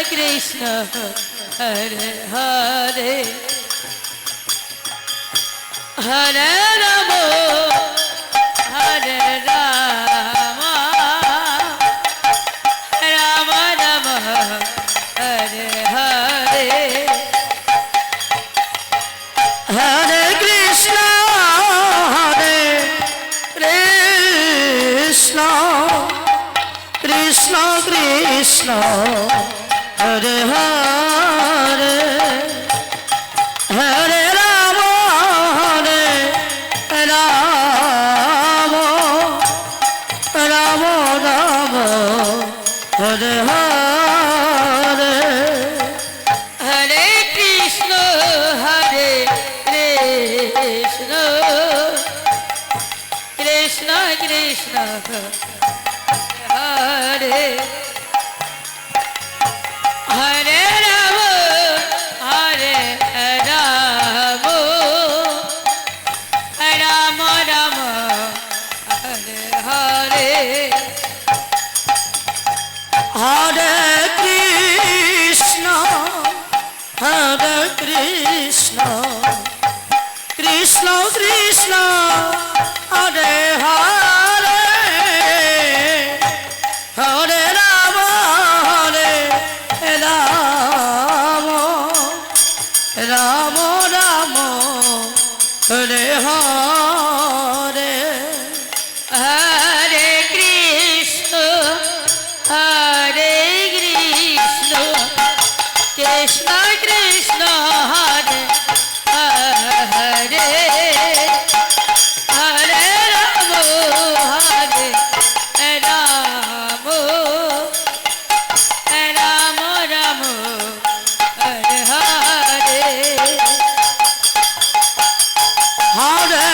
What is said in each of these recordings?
Krishna Hare Hare Hare Ram Hare Ram Ram Ram Hare Hare Hare Krishna Krishna Krishna Hare Hare Hare Ram Ram Ram Hare Hare Hare Krishna Krishna Krishna Hare Hare Ram Ram Ram Hare Hare Hare Krishna Krishna Krishna Hare Hare Hare Ram Ram Ram Hare Hare Hare Krishna Krishna Krishna Hare Hare Hare Ram Ram Ram Hare Hare Hare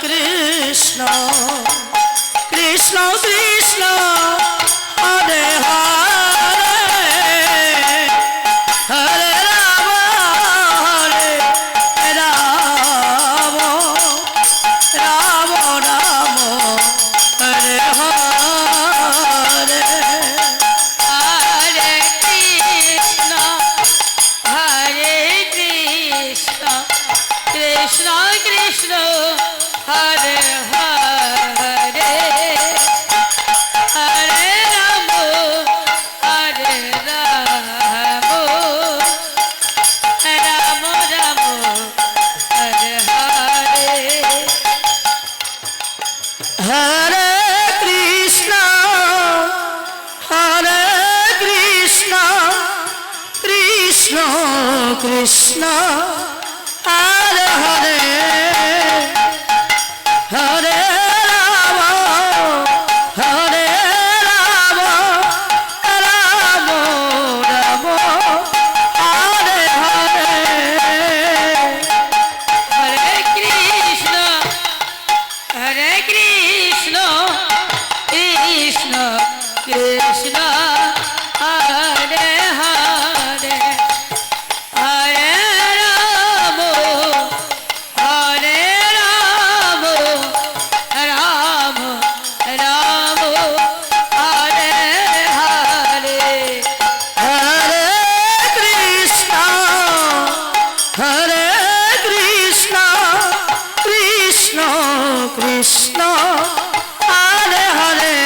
Krishna Krishna Krishna Hare Hare Hare Ram Ram Ram Hare Hare Hare Krishna Krishna Krishna Hare Hare Hare Ram Ram Ram Hare Hare Hare Krishna Krishna Krishna Hare Hare Hare Ram Ram Ram Hare Hare Hare Krishna Krishna Krishna Hare Hare Hare Ram Ram Ram Hare Hare Hare Krishna Krishna Krishna Hare Hare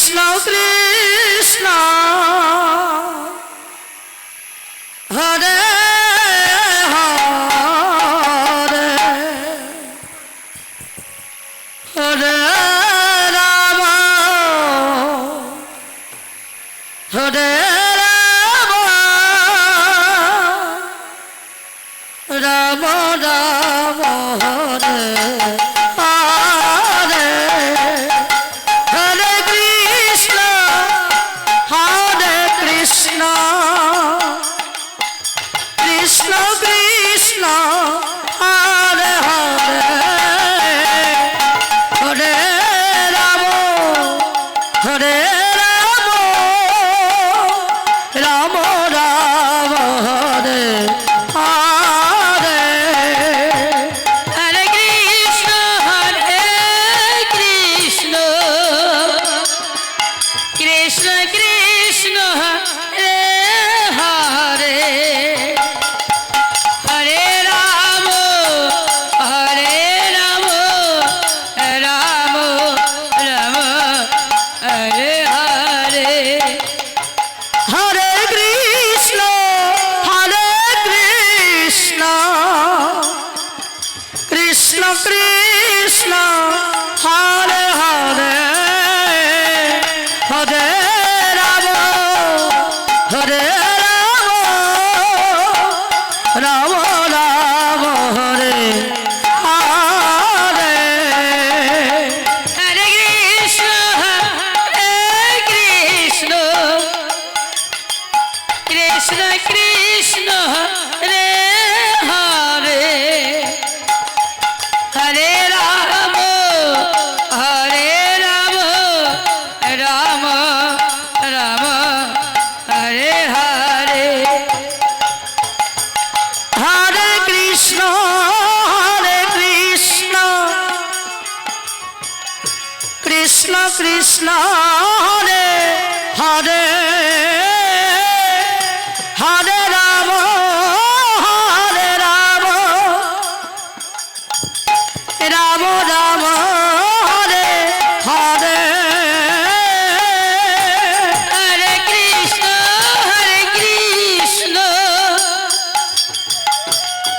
Krishna Krishna Hare Hare Hare Ram Hare Ram Ram Ram Hare Hare Hare Krishna Krishna Krishna Hare Hare Hare Ram Hare Ram Ram Ram Hare Hare Hare Krishna Krishna Krishna Hare Hare Hare Ram Ram Ram Hare Hare Hare Krishna Krishna Krishna Hare Hare Hare Ram Hare Ram Ram Hare Hare Hare Krishna Krishna Krishna Hare Hare Hare Ram Ram Ram Hare Hare Hare Krishna Krishna Krishna Hare Hare Hare Ram Ram Ram Hare Hare Hare Krishna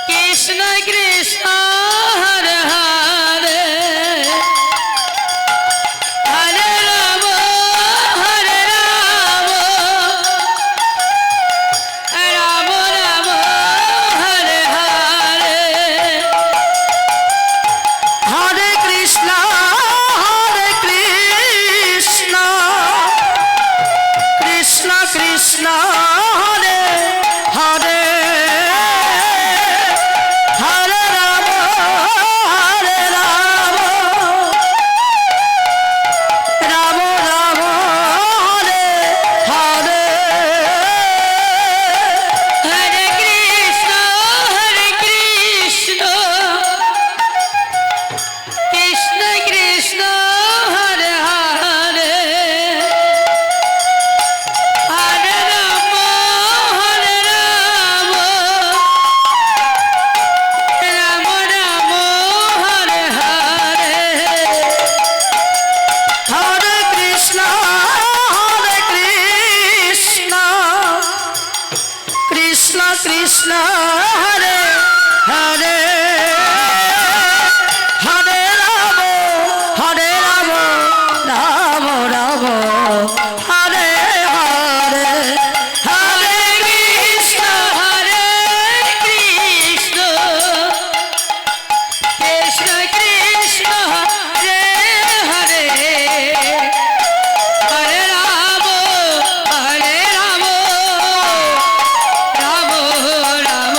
Krishna Krishna Hare Hare Hare Ram Ram Ram Hare Hare Hare Krishna Krishna Krishna Hare Hare Hare Ram Ram Ram Hare Hare Hare Krishna Krishna Krishna Hare Hare Hare Ram Ram Ram Hare Hare Hare Krishna Krishna Krishna Hare Hare Hare Ram Ram Ram Hare Hare Hare Krishna Krishna Krishna Hare Hare Hare Ram Ram Ram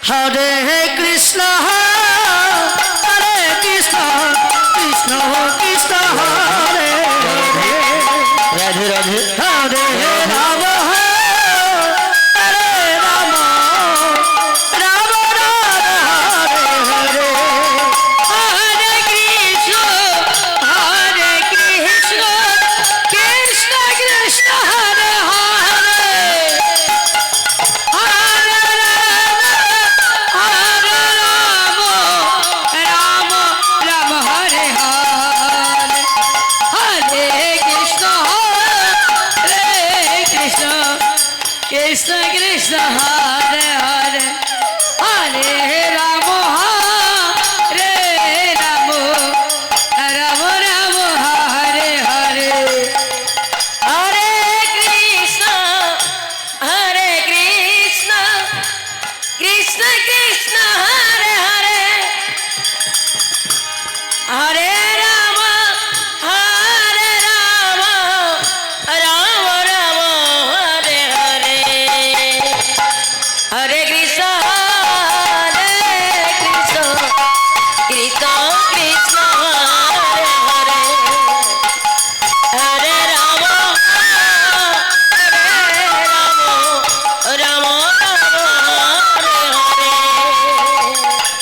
Hare Krishna Hare Krishna Krishna Krishna Hare Hare Radhe Radhe Hare Ram Hare Ram Ram Ram Hare Hare Hare Krishna Krishna Krishna Hare Hare Hare Ram Ram Ram Hare Hare Hare Krishna Krishna Krishna Hare Hare Hare Ram Ram Ram Ram Hare Hare Hare Krishna Krishna Krishna Hare Hare Hare Ram Ram Ram Hare Hare Hare Krishna Krishna Krishna Hare Hare Hare Ram Ram Hare Hare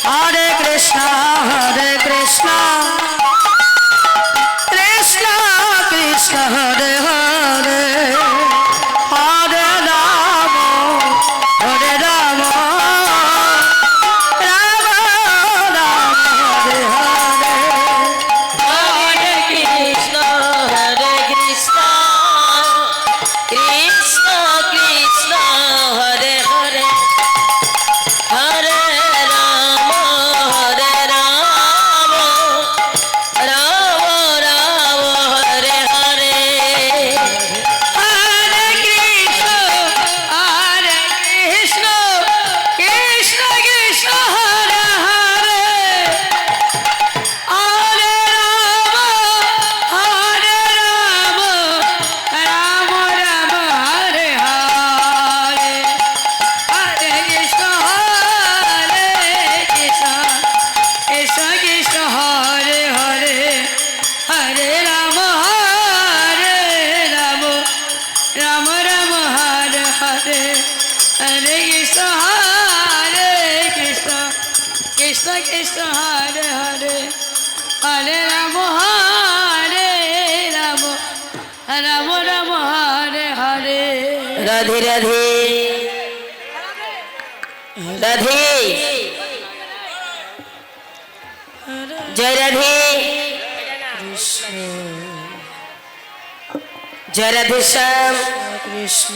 Hare Krishna Krishna Krishna Hare Hare Hare Ram Ram Ram Hare Hare Hare Krishna Krishna Krishna Krishna Hare Hare Hare Ram Ram Ram Hare Hare Hare Krishna Krishna Krishna Hare Hare Hare Ram Ram Ram Hare Hare Hare Krishna Krishna Krishna Hare Hare Hare Ram Ram Ram Ram Hare Hare Hare Krishna Krishna Krishna Hare Hare Hare Ram Ram Ram Ram Hare Hare Radhe Radhe Radhe Joy Radhe Joy Radhe Shyam Krishna